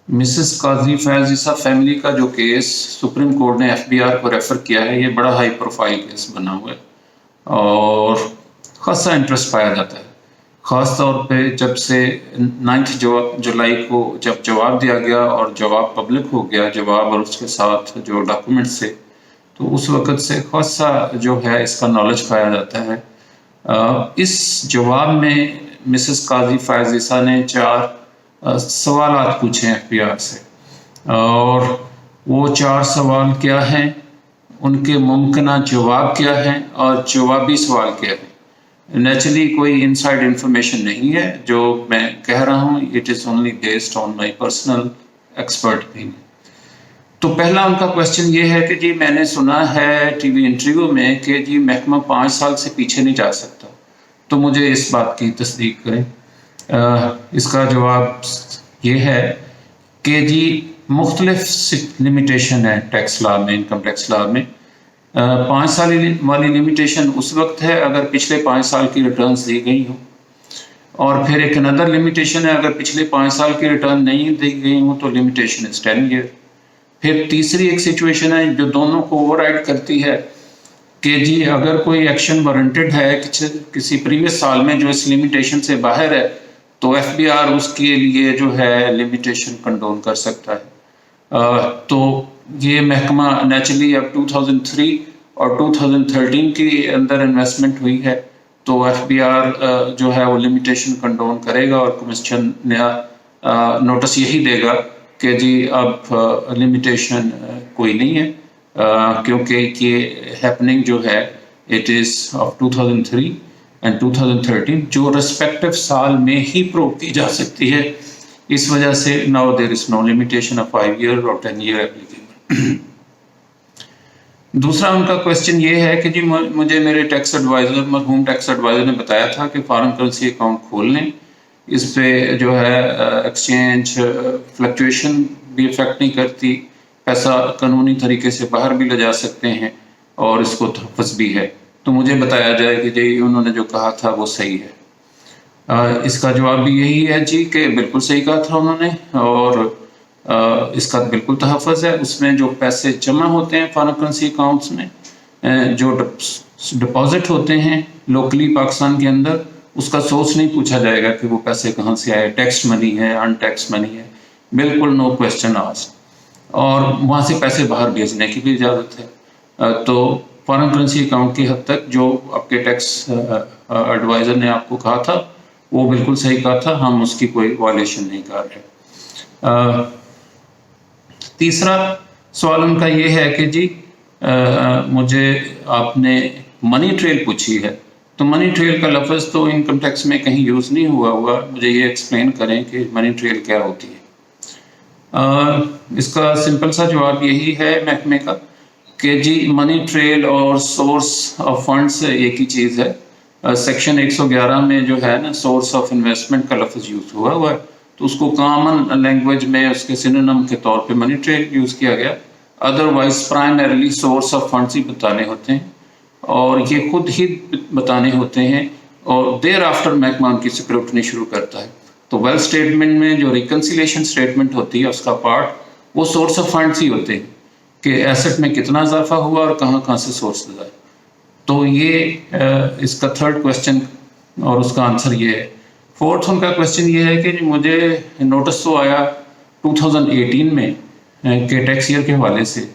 Mrs काजी फैज़ ईसा family का जो case supreme court ने एफबीआर को रेफ़र किया है, ये बड़ा हाई प्रोफाइल केस बना हुआ है और ख़ासा इंटरेस्ट पाया जाता है। ख़ास तौर पे जब से 9 जुलाई को जब जवाब दिया गया और जवाब पब्लिक हो गया, जवाब और उसके साथ जो डॉक्यूमेंट्स थे, तो उस वक़्त से ख़ासा जो है इसका नॉलेज पाया जाता है। इस जवाब में मिसेस काजी फैज़ ईसा ने 4 सवालात पूछे हैं एफबीआर से और वो 4 सवाल क्या हैं, उनके मुमकिना जवाब क्या हैं और जवाबी सवाल क्या हैं। नेचुरली कोई इनसाइड इंफॉर्मेशन नहीं है जो मैं कह रहा हूँ, it is only based on my personal expert opinion. तो पहला उनका क्वेश्चन ये है कि जी मैंने सुना है टीवी इंटरव्यू में कि जी महकमा 5 साल से पीछे नहीं जा सकता, तो मुझे इस बात की तस्दीक करें। इसका जवाब ये है कि जी मुख्तलिफ लिमिटेशन है टैक्स लॉ में, इनकम टैक्स लॉ में। 5 साल वाली लिमिटेशन उस वक्त है अगर पिछले 5 साल की रिटर्न्स दी गई हो, और फिर एक अनदर लिमिटेशन है अगर पिछले 5 साल की रिटर्न नहीं दी गई हो तो लिमिटेशन इज 10 ईयर। फिर तीसरी एक सिचुएशन है जो दोनों को ओवरराइड करती है कि जी अगर कोई एक्शन वारंटेड है किसी प्रीवियस साल में जो इस लिमिटेशन से बाहर है, तो एफबीआर उसके लिए जो है लिमिटेशन कंडोन कर सकता है। तो ये महकमा नेचुरली अब 2003 और 2013 के अंदर इन्वेस्टमेंट हुई है, तो एफबीआर जो है वो लिमिटेशन कंडोन करेगा और कमीशन नया नोटिस यही देगा कि जी अब लिमिटेशन कोई नहीं है, क्योंकि ये हैपनिंग जो है इट इज़ ऑफ 2003 एंड 2013 जो रेस्पेक्टिव साल में ही प्रूव की जा सकती है। इस वजह से now there is no limitation of 5 year और 10 ईयर एप्लीकेबल। दूसरा उनका क्वेश्चन ये है कि जी मुझे मेरे टैक्स एडवाइज़र, मरहूम टैक्स एडवाइज़र ने बताया था कि फॉरेन करेंसी अकाउंट खोल लें, इस पे जो है एक्सचेंज फ्लक्चुएशन भी इफेक्ट नहीं करती, पैसा कानूनी तरीके से बाहर भी ले जा सकते हैं और इसको तहफ़्फ़ुज़ भी है। तो मुझे बताया जाए कि जी उन्होंने जो कहा था वो सही है। इसका जवाब भी यही है जी कि बिल्कुल सही कहा था उन्होंने और इसका बिल्कुल तहफ़्फ़ुज़ है। उसमें जो पैसे जमा होते हैं फॉरेन करेंसी अकाउंट्स में, जो डिपॉजिट होते हैं लोकली पाकिस्तान के अंदर, उसका सोर्स नहीं पूछा जाएगा कि वो पैसे कहाँ से आए, टैक्स मनी है, अनटैक्स मनी है, बिल्कुल नो क्वेश्चन आस्क्ड। और वहाँ से पैसे बाहर भेजने की भी इजाज़त है। तो फॉरेन करेंसी अकाउंट की हद तक जो आपके टैक्स एडवाइज़र ने आपको कहा था वो बिल्कुल सही कहा था, हम उसकी कोई वायलेशन नहीं कर रहे। तीसरा सवाल उनका ये है कि जी मुझे आपने मनी ट्रेल पूछी है, तो मनी ट्रेल का लफ्ज़ तो इनकम टैक्स में कहीं यूज़ नहीं हुआ, मुझे ये एक्सप्लेन करें कि मनी ट्रेल क्या होती है। इसका सिंपल सा जवाब यही है महकमे का कि जी मनी ट्रेल और सोर्स ऑफ फंड्स एक ही चीज़ है। सेक्शन 111 में जो है ना सोर्स ऑफ इन्वेस्टमेंट का लफ्ज़ यूज़ हुआ है, तो उसको कॉमन लैंग्वेज में उसके सिनोनिम के तौर पे मनी ट्रेल यूज़ किया गया। Otherwise primarily source of funds ही बताने होते हैं और ये खुद ही बताने होते हैं और देर आफ्टर महकमा उनकी स्क्रूटनी शुरू करता है। तो वेल्थ स्टेटमेंट में जो रिकन्सिलेशन स्टेटमेंट होती है उसका पार्ट वो सोर्स ऑफ फंड्स ही होते हैं कि एसेट में कितना इजाफा हुआ और कहाँ से सोर्स आए। तो ये इसका थर्ड क्वेश्चन और उसका आंसर ये है। फोर्थ उनका क्वेश्चन ये है कि मुझे नोटिस तो आया 2018 में के टैक्स ईयर के हवाले से,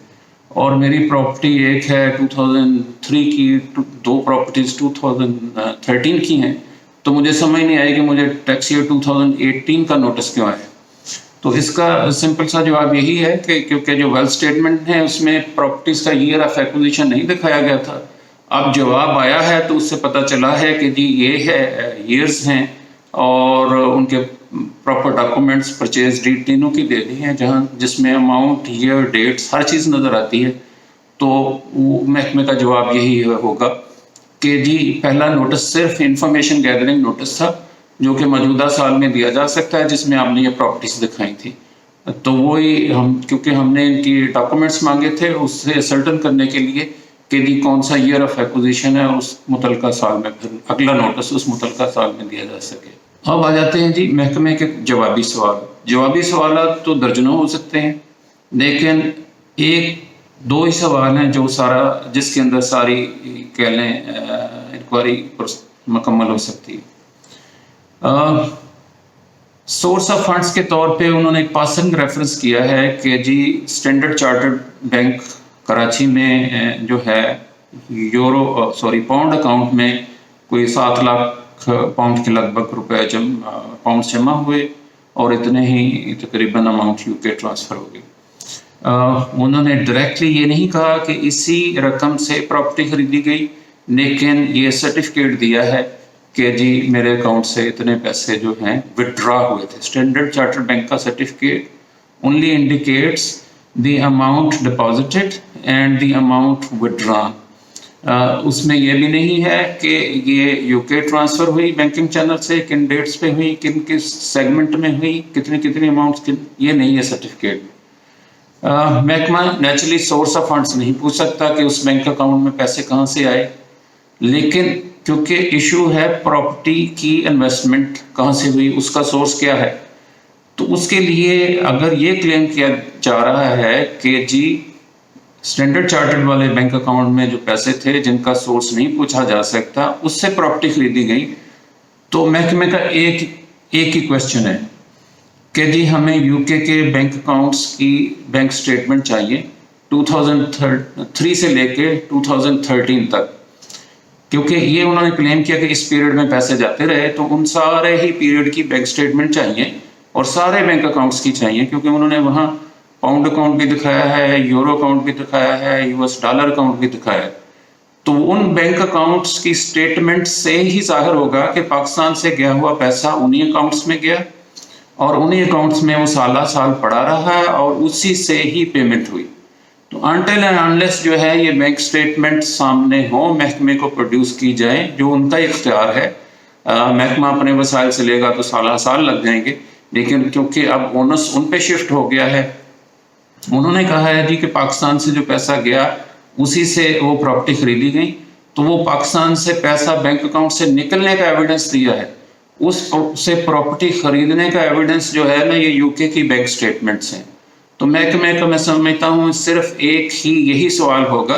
और मेरी प्रॉपर्टी एक है 2003 की, 2 प्रॉपर्टीज़ 2013 की हैं, तो मुझे समझ नहीं आई कि मुझे टैक्स ईयर 2018 का नोटिस क्यों आया। तो इसका सिंपल सा जवाब यही है कि क्योंकि जो वेल्थ स्टेटमेंट है उसमें प्रॉपर्टीज़ का ईयर ऑफ एक्विजिशन नहीं दिखाया गया था। अब जवाब आया है तो उससे पता चला है कि जी ये है ईयर्स हैं और उनके प्रॉपर डॉक्यूमेंट्स परचेज डीड तीनों की दे दी हैं, जहाँ जिसमें अमाउंट, ईयर, डेट्स हर चीज़ नज़र आती है। तो वो महकमे का जवाब यही होगा कि जी पहला नोटिस सिर्फ इंफॉर्मेशन गैदरिंग नोटिस था जो कि मौजूदा साल में दिया जा सकता है, जिसमें आपने ये प्रॉपर्टीज़ दिखाई थी। तो वही हम, क्योंकि हमने इनकी डॉक्यूमेंट्स मांगे थे उससे सर्टन करने के लिए कि जी कौन सा ईयर ऑफ एक्विजिशन है, उस मुतलका साल में फिर अगला नोटिस उस मुतलका साल में दिया जा सके। अब आ जाते हैं जी महकमे के जवाबी सवाल। जवाबी सवाल तो दर्जनों हो सकते हैं, लेकिन एक दो ही सवाल हैं जो जिसके अंदर सारी कह लें इंक्वायरी मुकम्मल हो सकती है। सोर्स ऑफ फंड्स के तौर पे उन्होंने एक पासिंग रेफरेंस किया है कि जी स्टैंडर्ड चार्टर्ड बैंक कराची में जो है पाउंड अकाउंट में कोई 7 लाख पाउंड के लगभग रुपए पाउंड जमा हुए और इतने ही तकरीबन अमाउंट यूके ट्रांसफ़र हो गई। उन्होंने डायरेक्टली ये नहीं कहा कि इसी रकम से प्रॉपर्टी खरीदी गई, लेकिन ये सर्टिफिकेट दिया है कि जी मेरे अकाउंट से इतने पैसे जो हैं विड्रॉ हुए थे। स्टैंडर्ड चार्टर्ड बैंक का certificate only indicates the amount deposited and the amount withdrawn. उसमें यह भी नहीं है कि ये यूके ट्रांसफ़र हुई बैंकिंग चैनल से, किन डेट्स पे हुई, किन किस सेगमेंट में हुई, कितनी अमाउंट्स, ये नहीं है सर्टिफिकेट। महकमा नेचुरली सोर्स ऑफ फंड्स नहीं पूछ सकता कि उस बैंक अकाउंट में पैसे कहाँ से आए, लेकिन क्योंकि इशू है प्रॉपर्टी की इन्वेस्टमेंट कहाँ से हुई, उसका सोर्स क्या है, तो उसके लिए अगर ये क्लेम किया जा रहा है कि जी स्टैंडर्ड चार्टर्ड वाले बैंक अकाउंट में जो पैसे थे जिनका सोर्स नहीं पूछा जा सकता, उससे प्रॉपर्टी खरीदी गई, तो महकमे का एक ही क्वेश्चन है कि जी हमें यूके के बैंक अकाउंट्स की बैंक स्टेटमेंट चाहिए 2003 से लेके 2013 तक, क्योंकि ये उन्होंने क्लेम किया कि इस पीरियड में पैसे जाते रहे, तो उन सारे ही पीरियड की बैंक स्टेटमेंट चाहिए और सारे बैंक अकाउंट्स की चाहिए, क्योंकि उन्होंने वहाँ पाउंड अकाउंट भी दिखाया है, यूरो अकाउंट भी दिखाया है, यूएस डॉलर अकाउंट भी दिखाया है। तो उन बैंक अकाउंट्स की स्टेटमेंट से ही जाहिर होगा कि पाकिस्तान से गया हुआ पैसा उन्हीं अकाउंट्स में गया और उन्हीं अकाउंट्स में वो साल पड़ा रहा है और उसी से ही पेमेंट हुई। तो अनटिल एंड अनलेस जो है ये बैंक स्टेटमेंट सामने हो, महकमे को प्रोड्यूस की जाए, जो उनका इख्तियार है। महकमा अपने वसाइल से लेगा तो साल लग जाएंगे, लेकिन क्योंकि अब ओनस उन पे शिफ्ट हो गया है, उन्होंने कहा है जी कि पाकिस्तान से जो पैसा गया उसी से वो प्रॉपर्टी खरीदी गई, तो वो पाकिस्तान से पैसा बैंक अकाउंट से निकलने का एविडेंस दिया है, उससे प्रॉपर्टी खरीदने का एविडेंस जो है ना ये यूके की बैंक स्टेटमेंट्स हैं। तो महकमे का मैं समझता हूँ सिर्फ एक ही यही सवाल होगा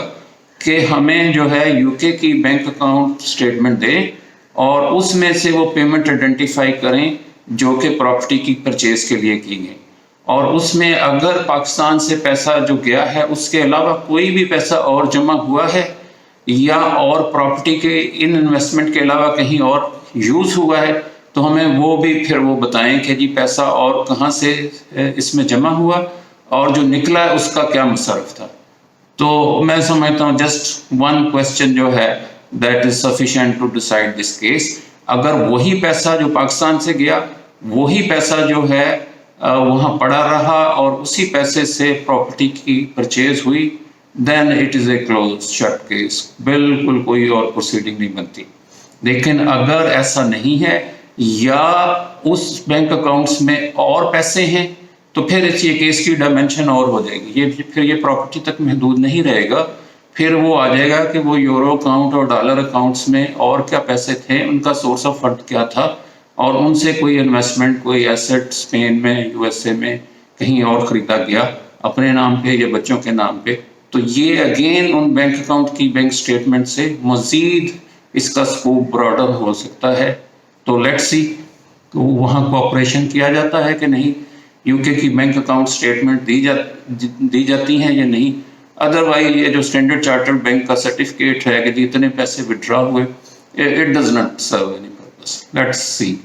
कि हमें जो है यूके की बैंक अकाउंट स्टेटमेंट दें और उसमें से वो पेमेंट आइडेंटिफाई करें जो कि प्रॉपर्टी की परचेज के लिए की गई, और उसमें अगर पाकिस्तान से पैसा जो गया है उसके अलावा कोई भी पैसा और जमा हुआ है या और प्रॉपर्टी के इन इन्वेस्टमेंट के अलावा कहीं और यूज़ हुआ है, तो हमें वो भी फिर वो बताएं कि जी पैसा और कहाँ से इसमें जमा हुआ और जो निकला है उसका क्या मुसरफ था। तो मैं समझता हूँ जस्ट वन क्वेश्चन जो है that is sufficient to decide this case. अगर वही पैसा जो पाकिस्तान से गया, वही पैसा जो है वहाँ पड़ा रहा और उसी पैसे से प्रॉपर्टी की परचेज हुई, then it is a close shut case, बिल्कुल कोई और प्रोसीडिंग नहीं बनती। लेकिन अगर ऐसा नहीं है या उस बैंक अकाउंट्स में और पैसे हैं, तो फिर ये केस की डायमेंशन और हो जाएगी, फिर ये प्रॉपर्टी तक महदूद नहीं रहेगा, फिर वो आ जाएगा कि वो यूरो अकाउंट और डॉलर अकाउंट्स में और क्या पैसे थे, उनका सोर्स ऑफ फंड क्या था, और उनसे कोई इन्वेस्टमेंट, कोई एसेट स्पेन में, यूएसए में कहीं और ख़रीदा गया अपने नाम पे या बच्चों के नाम पे, तो ये अगेन उन बैंक अकाउंट की बैंक स्टेटमेंट से मज़ीद इसका स्कोप ब्रॉडर हो सकता है। तो लेट्स सी तो वहाँ कोऑपरेशन किया जाता है कि नहीं, यूके की बैंक अकाउंट स्टेटमेंट दी जाती हैं या नहीं। अदरवाइज ये जो स्टैंडर्ड चार्टर्ड बैंक का सर्टिफिकेट है कि जितने पैसे विड्रॉ हुए, it does not serve any purpose. Let's C.